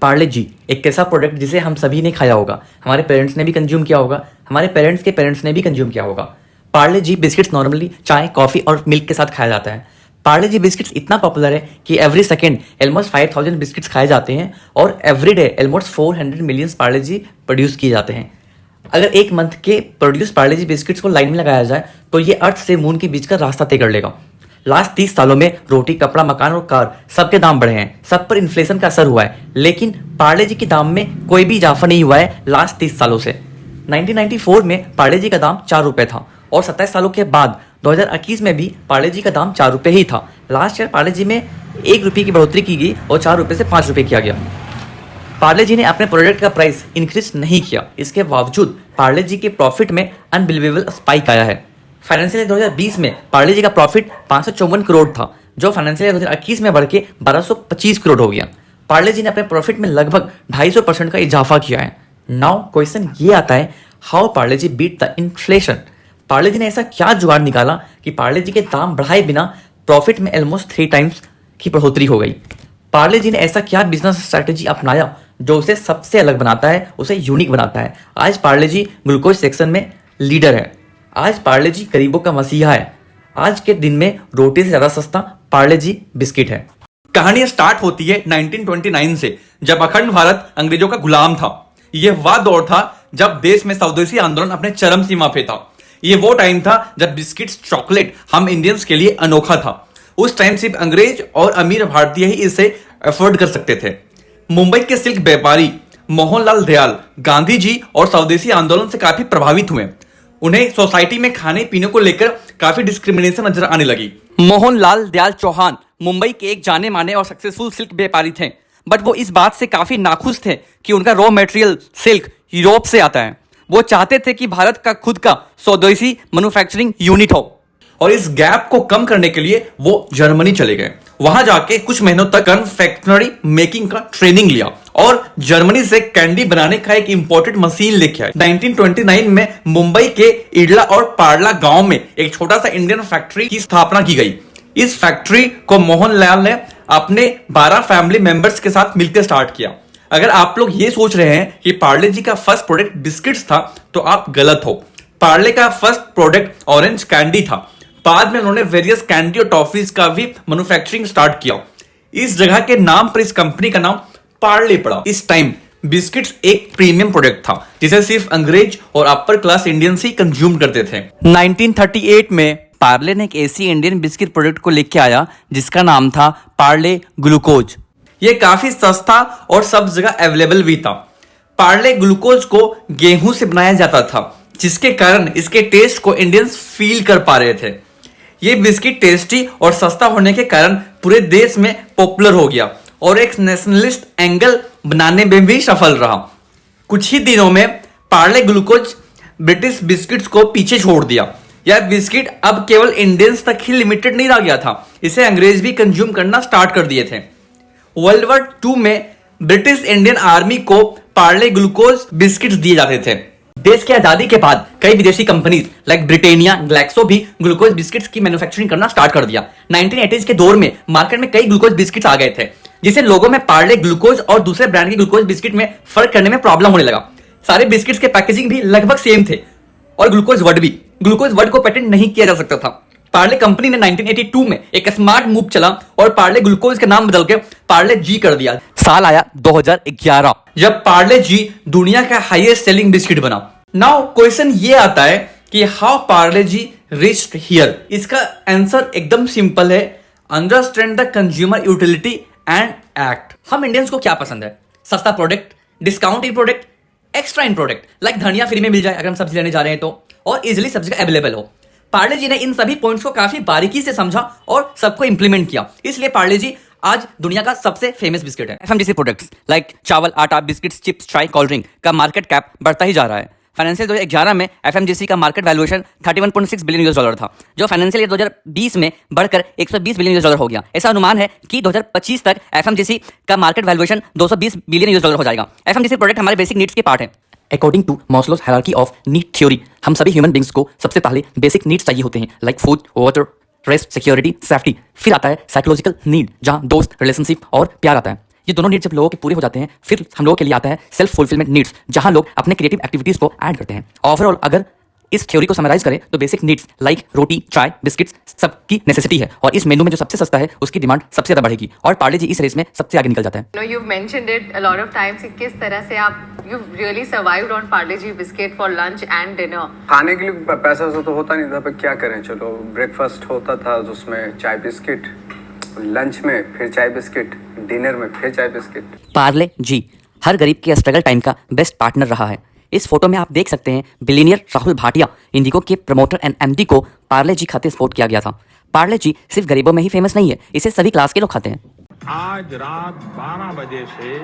पार्ले जी एक ऐसा प्रोडक्ट जिसे हम सभी ने खाया होगा, हमारे पेरेंट्स ने भी कंज्यूम किया होगा, हमारे पेरेंट्स के पेरेंट्स ने भी कंज्यूम किया होगा। पार्ले जी बिस्किट्स नॉर्मली चाय, कॉफी और मिल्क के साथ खाया जाता है। पार्ले जी बिस्किट्स इतना पॉपुलर है कि एवरी सेकेंड ऑलमोस्ट 5000 बिस्किट्स खाए जाते हैं और every day almost 400 million Parle G produce किए जाते हैं। अगर एक मंथ के प्रोड्यूस पार्ले जी बिस्किट्स को लाइन में लगाया जाए तो ये अर्थ से मून के बीच का रास्ता तय कर लेगा। लास्ट 30 सालों में रोटी, कपड़ा, मकान और कार सबके दाम बढ़े हैं, सब पर इन्फ्लेशन का असर हुआ है, लेकिन पार्ले जी के दाम में कोई भी इजाफा नहीं हुआ है लास्ट 30 सालों से। 1994 में पार्ले जी का दाम 4 रुपए था और 27 सालों के बाद 2021 में भी पार्ले जी का दाम 4 रुपए ही था। लास्ट ईयर पार्ले जी में 1 रुपये की बढ़ोतरी की गई और 4 रुपये से 5 रुपये किया गया। पार्ले जी ने अपने प्रोडक्ट का प्राइस इंक्रीज नहीं किया, इसके बावजूद पार्ले जी के प्रॉफिट में अनबिलीवेबल स्पाइक आया है। फाइनेंशियल ईयर 2020 में पार्ले जी का प्रॉफिट 554 करोड़ था, जो फाइनेंशियल ईयर 2021 में बढ़ के 1225 करोड़ हो गया। पार्ले जी ने अपने प्रॉफिट में लगभग 250% का इजाफा किया है। नाउ क्वेश्चन ये आता है, how Parle G beat the inflation. Parle G ने ऐसा क्या जुगाड़ निकाला कि पार्ले जी के दाम बढ़ाए बिना प्रॉफिट में ऑलमोस्ट 3 टाइम्स की बढ़ोतरी हो गई। पार्ले जी ने ऐसा क्या बिजनेस स्ट्रैटेजी अपनाया जो उसे सबसे अलग बनाता है, उसे यूनिक बनाता है। आज पार्ले जी ग्लूकोज सेक्शन में लीडर है। आज पार्ले जी गरीबों का मसीहा है। आज के दिन में रोटी से ज्यादा सस्ता पार्ले जी बिस्किट है। कहानी स्टार्ट होती है 1929 से, जब अखंड भारत अंग्रेजों का गुलाम था। यह वह दौर था जब देश में स्वदेशी आंदोलन अपने चरम सीमा पे था। यह वो टाइम था जब बिस्किट्स, चॉकलेट हम इंडियंस के लिए अनोखा था। उस टाइम सिर्फ अंग्रेज और अमीर भारतीय ही इसे अफोर्ड कर सकते थे। मुंबई के सिल्क व्यापारी मोहनलाल दयाल गांधी जी और स्वदेशी आंदोलन से काफी प्रभावित हुए। उन्हें सोसाइटी में खाने पीने को लेकर काफी डिस्क्रिमिनेशन नजर आने लगी। मोहनलाल दयाल चौहान मुंबई के एक जाने माने और सक्सेसफुल सिल्क व्यापारी थे, बट वो इस बात से काफी नाखुश थे कि उनका रॉ मटेरियल सिल्क यूरोप से आता है। वो चाहते थे कि भारत का खुद का स्वदेशी मैन्युफैक्चरिंग यूनिट हो, और इस गैप को कम करने के लिए वो जर्मनी चले गए। वहां जाके कुछ महीनों तक कन्फेक्शनरी मेकिंग का ट्रेनिंग लिया और जर्मनी से कैंडी बनाने का एक इंपोर्टेड मशीन लेके आए। 1929 में मुंबई के इडला और पार्ला गांव में एक छोटा सा इंडियन फैक्ट्री की स्थापना की गई। इस फैक्ट्री को मोहनलाल ने अपने 12 फैमिली मेंबर्स के साथ मिलकर स्टार्ट किया। अगर आप लोग ये सोच रहे हैं कि पार्ले जी का फर्स्ट प्रोडक्ट बिस्किट्स था, तो आप गलत हो। पार्ले का फर्स्ट प्रोडक्ट ऑरेंज कैंडी था। बाद में उन्होंने वेरियस कैंडी और टॉफीज का भी मैन्युफैक्चरिंग स्टार्ट किया। इस जगह के नाम पर इस कंपनी का नाम पार्ले पड़ा। इस टाइम बिस्किट्स एक प्रीमियम प्रोडक्ट था जिसे सिर्फ अंग्रेज और अपर क्लास इंडियंस ही कंज्यूम करते थे। 1938 में पार्ले ने एक ऐसी इंडियन बिस्किट प्रोडक्ट को लेके आया जिसका नाम था पार्ले ग्लूकोज। ये काफी सस्ता और सब जगह अवेलेबल भी था। पार्ले ग्लूकोज को गेहूं से बनाया जाता था, जिसके कारण इसके टेस्ट को इंडियंस फील कर पा रहे थे। ये बिस्किट टेस्टी और सस्ता होने के कारण पूरे देश में पॉपुलर हो गया और एक नेशनलिस्ट एंगल बनाने में भी सफल रहा। कुछ ही दिनों में पार्ले ग्लूकोज ब्रिटिश बिस्किट्स को पीछे छोड़ दिया। यह बिस्किट अब केवल इंडियंस तक ही लिमिटेड नहीं रह गया था, इसे अंग्रेज भी कंज्यूम करना स्टार्ट कर दिए थे। वर्ल्ड वॉर 2 में ब्रिटिश इंडियन आर्मी को पार्ले ग्लूकोज बिस्किट्स दिए जाते थे। देश की आजादी के बाद कई विदेशी कंपनीज लाइक ब्रिटेनिया, ग्लैक्सो भी ग्लूकोज बिस्किट्स की मैन्युफैक्चरिंग करना स्टार्ट कर दिया। 1980s के दौर में मार्केट में कई ग्लूकोज बिस्किट्स आ गए थे, जिसे लोगों में पार्ले ग्लूकोज और दूसरे ब्रांड के ग्लूकोज बिस्किट में फर्क करने में प्रॉब्लम होने लगा। सारे बिस्किट्स के पैकेजिंग भी लगभग सेम थे और ग्लूकोज वर्ड भी। ग्लूकोज वर्ड को पेटेंट नहीं किया जा सकता था। पार्ले कंपनी ने 1982 में एक स्मार्ट मूव चला और पार्ले ग्लूकोज का नाम बदल के पार्ले जी कर दिया। साल आया 2011 जब पार्ले जी दुनिया का हाईएस्ट सेलिंग बिस्किट बना। नाउ क्वेश्चन ये आता है कि how Parle G reached here. इसका आंसर एकदम सिंपल है, understand the consumer utility and act. हम इंडियंस को क्या पसंद है? सस्ता product, discount in product, extra in product, like धनिया फ्री में मिल जाए अगर हम सब्जी लेने जा रहे हैं तो, और इजिली सब जगह अवेलेबल हो। पार्ले जी ने इन सभी पॉइंट्स को काफी बारीकी से समझा और सबको इंप्लीमेंट किया, इसलिए पार्ले जी आज दुनिया का सबसे फेमस बिस्किट है। एफएमजीसी प्रोडक्ट्स लाइक चावल, आटा, बिस्किट्स, चिप्स, चाय, कोल्ड ड्रिंक का मार्केट कैप बढ़ता ही जा रहा है। फाइनेंशियल 2011 में एफएमजीसी का मार्केट वैल्यूएशन $31.6 बिलियन था, जो फाइनेंशियल ईयर 2020 में बढ़कर $120 बिलियन हो गया। ऐसा अनुमान है कि 2025 तक एफएमजीसी का मार्केट वैल्यूएशन $220 बिलियन हो जाएगा। एफएमजीसी प्रोडक्ट हमारे बेसिक नीड्स के पार्ट है। According to Maslow's hierarchy of need theory, हम सभी ह्यूमन बींग्स को सबसे पहले बेसिक नीड्स चाहिए होते हैं, like food, water, rest, security, safety. फिर आता है साइकोलॉजिकल नीड, जहां दोस्त, रिलेशनशिप और प्यार आता है। ये दोनों नीड्स जब लोगों के पूरे हो जाते हैं फिर हम लोगों के लिए आता है सेल्फ फुलफिलमेंट नीड्स, जहां लोग अपने क्रिएटिव एक्टिविटीज को ऐड करते हैं। ओवरऑल अगर इस थ्योरी को समराइज करें तो बेसिक नीड्स लाइक रोटी, चाय, बिस्किट्स सबकी नेसेसिटी है और इस मेनू में जो सबसे सस्ता है उसकी डिमांड सबसे ज्यादा बढ़ेगी और पार्ले जी इस रेस में सबसे आगे निकल जाता है। You know, you've mentioned it a lot of times कि किस तरह से आप you've really survived on Parle G biscuit for lunch and dinner. खाने के लिए पैसा से तो होता नहीं था, पर क्या करें, चलो ब्रेकफास्ट होता था उसमें चाय बिस्किट, लंच में फिर चाय बिस्किट, डिनर में फिर चाय बिस्किट। पार्ले जी हर गरीब के स्ट्रगल टाइम का बेस्ट पार्टनर रहा है। इस फोटो में आप देख सकते हैं बिलियनियर राहुल भाटिया इंडिगो के प्रमोटर एंड एमडी को पार्ले जी खाते सपोर्ट किया गया था। पार्ले जी सिर्फ गरीबों में ही फेमस नहीं है, इसे सभी क्लास के लोग खाते हैं। आज रात 12 बजे से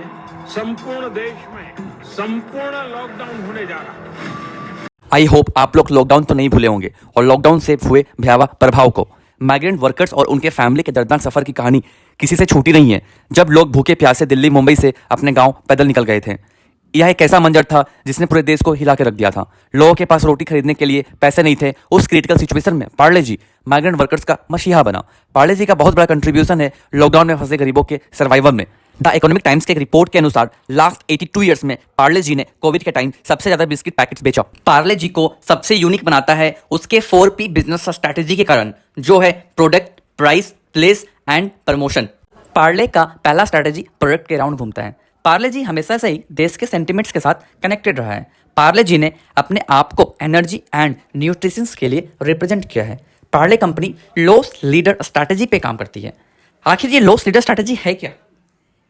संपूर्ण देश में संपूर्ण लॉकडाउन होने जा रहा है। आई होप आप लोग लॉकडाउन तो नहीं भूले होंगे और लॉकडाउन से हुए भयावह प्रभाव को। माइग्रेंट वर्कर्स और उनके फैमिली के दर्दनाक सफर की कहानी किसी से छूटी नहीं है। जब लोग भूखे प्यासे दिल्ली मुंबई से अपने गांव पैदल निकल गए थे, यह एक ऐसा मंजर था जिसने पूरे देश को हिला के रख दिया था। लोगों के पास रोटी खरीदने के लिए पैसे नहीं थे। उस क्रिटिकल सिचुएशन में पार्ले जी माइग्रेंट वर्कर्स का मसीहा बना। पार्ले जी का बहुत बड़ा कंट्रीब्यूशन है लॉकडाउन में फंसे गरीबों के सर्वाइवल में। द इकोनॉमिक टाइम्स के एक रिपोर्ट के अनुसार लास्ट 82 ईयर्स में पार्ले जी ने कोविड के टाइम सबसे ज्यादा बिस्किट पैकेट्स बेचा। पार्ले जी को सबसे यूनिक बनाता है उसके 4P बिजनेस स्ट्रैटेजी के कारण, जो है product, price, place and promotion. Parle का पहला स्ट्रैटेजी प्रोडक्ट के राउंड घूमता है। पार्ले जी हमेशा से ही देश के सेंटिमेंट्स के साथ कनेक्टेड रहा है। पार्ले जी ने अपने आप को एनर्जी एंड न्यूट्रिशंस के लिए रिप्रेजेंट किया है। Parle company loss leader strategy पे काम करती है। आखिर ये लॉस लीडर स्ट्रैटेजी है क्या?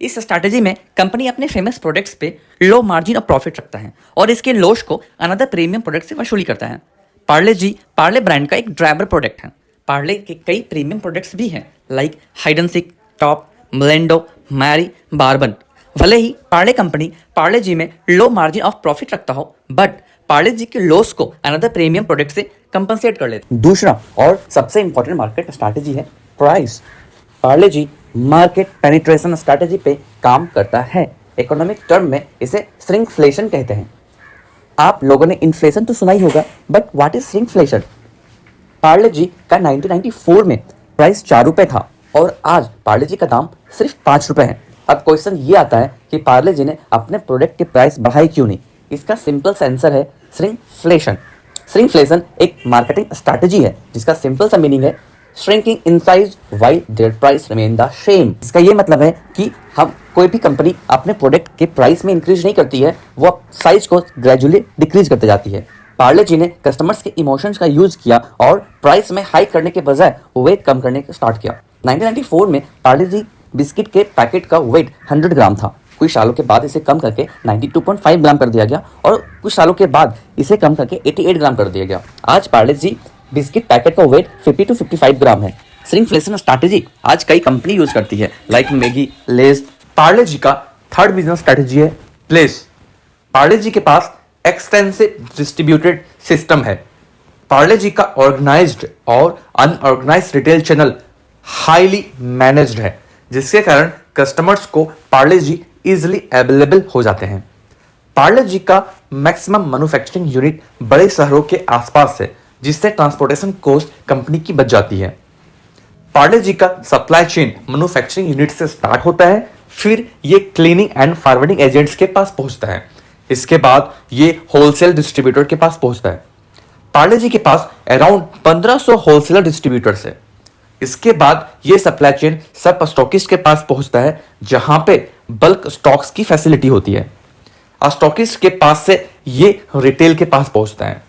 इस स्ट्रैटेजी में कंपनी अपने फेमस प्रोडक्ट्स पे लो मार्जिन और प्रॉफिट रखता है और इसके लॉस को अनदर प्रीमियम प्रोडक्ट से वसूली करता है। पार्ले जी पार्ले ब्रांड का एक ड्राइवर प्रोडक्ट है। पार्ले के कई प्रीमियम प्रोडक्ट्स भी हैं like hide and seek, top, ब्लेंडो, मैरी, बार्बन। भले ही पार्ले कंपनी पार्ले जी में लो मार्जिन ऑफ प्रॉफिट रखता हो, बट पार्ले जी के लॉस को अनदर प्रीमियम प्रोडक्ट से कंपनसेट कर लेते हैं। दूसरा और सबसे इंपॉर्टेंट मार्केट स्ट्रैटेजी है प्राइस। पार्ले जी मार्केट पेनिट्रेशन स्ट्रैटेजी पे काम करता है। इकोनॉमिक टर्म में इसे श्रिंकफ्लेशन कहते हैं। आप लोगों ने इन्फ्लेशन तो सुना ही होगा, but what is shrinkflation? Parle G का 1994 में प्राइस 4 रुपए था और आज पार्ले जी का दाम सिर्फ 5 रुपए है। अब क्वेश्चन ये आता है कि पार्ले जी ने अपने प्रोडक्ट के प्राइस बढ़ाई क्यों नहीं? इसका सिंपल सा आंसर है श्रिंकफ्लेशन। श्रिंकफ्लेशन एक मार्केटिंग स्ट्रैटेजी है जिसका सिंपल सा मीनिंग है shrinking in size while there price remain the same. इसका ये मतलब है कि हम कोई भी कंपनी अपने प्रोडक्ट के प्राइस में इंक्रीज नहीं करती है, वो साइज को ग्रेजुअली डिक्रीज करते जाती है। पार्ले जी ने कस्टमर्स के इमोशंस का यूज किया और प्राइस में हाइक करने के बजाय वेट कम करने का स्टार्ट किया। 1994 में पार्ले जी बिस्किट के पैकेट का वेट 100 ग्राम था। कुछ सालों के बाद इसे कम करके 92.5 ग्राम कर दिया गया और कुछ सालों के बाद इसे कम करके 88 ग्राम कर दिया गया। आज पार्ले जी बिस्किट पैकेट का वेट 50 to 55 ग्राम है। श्रिंकफ्लेशन स्ट्रैटेजी आज कई कंपनी यूज करती है लाइक मैगी, लेज। पार्ले जी का थर्ड बिजनेस स्ट्रेटेजी है प्लेस। पार्ले जी के पास एक्सटेंसिव डिस्ट्रीब्यूटेड सिस्टम है। पार्ले जी का ऑर्गेनाइज्ड और unorganised retail channel highly managed है, जिसके कारण कस्टमर्स को पार्ले जी इजिली अवेलेबल हो जाते हैं। पार्ले जी का मैक्सिमम मैन्युफैक्चरिंग यूनिट बड़े शहरों के आसपास है, जिससे ट्रांसपोर्टेशन कॉस्ट कंपनी की बच जाती है। पार्ले जी का सप्लाई चेन मैन्युफैक्चरिंग यूनिट से स्टार्ट होता है, फिर ये क्लीनिंग एंड फॉरवर्डिंग एजेंट्स के पास पहुंचता है, इसके बाद ये होलसेल डिस्ट्रीब्यूटर के पास पहुंचता है। पार्ले जी के पास अराउंड 1500 होलसेलर डिस्ट्रीब्यूटर्स है। इसके बाद ये सप्लाई चेन सब स्टॉकिस्ट के पास पहुंचता है, जहां पे बल्क स्टॉक्स की फैसिलिटी होती है। स्टॉकिस्ट के पास से ये रिटेल के पास पहुंचता है।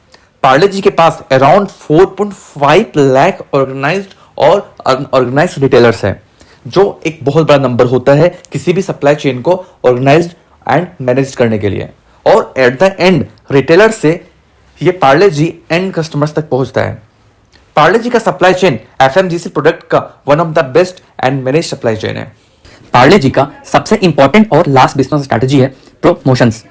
पार्ले जी के पास अराउंड 4.5 लाख ऑर्गेनाइज्ड और अनऑर्गेनाइज्ड रिटेलर्स हैं, जो एक बहुत बड़ा नंबर होता है किसी भी सप्लाई चेन को ऑर्गेनाइज्ड एंड मैनेज करने के लिए। और एट द एंड रिटेलर से ये पार्ले जी एंड कस्टमर्स तक पहुंचता है। पार्ले जी का सप्लाई चेन एफएमजीसी प्रोडक्ट का one of the best and manage supply chain है। पार्ले जी का सबसे इंपॉर्टेंट और लास्ट बिजनेस स्ट्रैटेजी है प्रमोशंस।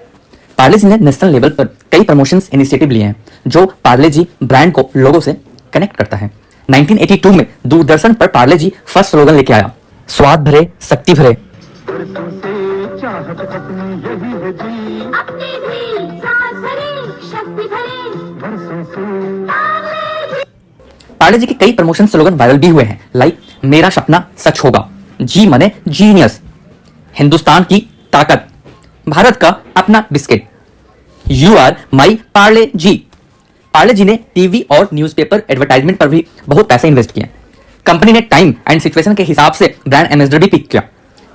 पार्ले जी ने नेशनल लेवल पर कई प्रमोशंस इनिशिएटिव लिए हैं, जो पार्ले जी ब्रांड को लोगों से कनेक्ट करता है। 1982 में दूरदर्शन पर पार्ले जी फर्स्ट स्लोगन लेके आया, स्वाद भरे शक्ति भरे। पार्ले जी के कई प्रमोशन स्लोगन वायरल भी हुए हैं लाइक मेरा सपना सच होगा, जी मने जीनियस, हिंदुस्तान की ताकत, भारत का अपना biscuit. You are my Parle G. Parle G ने टीवी और न्यूज़पेपर एडवर्टाइजमेंट पर भी बहुत पैसे इन्वेस्ट किए। कंपनी ने टाइम एंड सिचुएशन के हिसाब से ब्रांड एम्बेसडर भी पिक किया।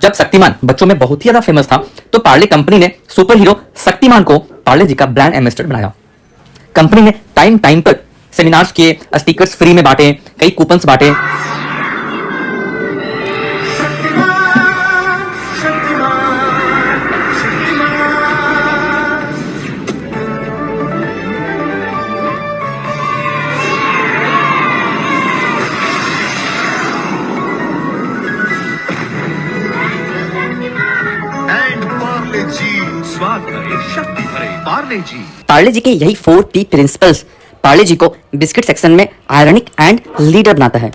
जब शक्तिमान बच्चों में बहुत ही ज्यादा फेमस था तो पार्ले कंपनी ने सुपर हीरो शक्तिमान को पार्ले जी का ब्रांड एम्बेसडर बनाया। कंपनी ने टाइम टाइम पर सेमिनार्स किए, स्टिकर्स फ्री में बांटे, कई कूपन्स बांटे। स्वाद भरे शक्ति भरे पार्ले जी। पार्ले जी के यही 4P प्रिंसिपल्स पार्ले जी को बिस्किट सेक्शन में आयरनिक एंड लीडर बनाता है।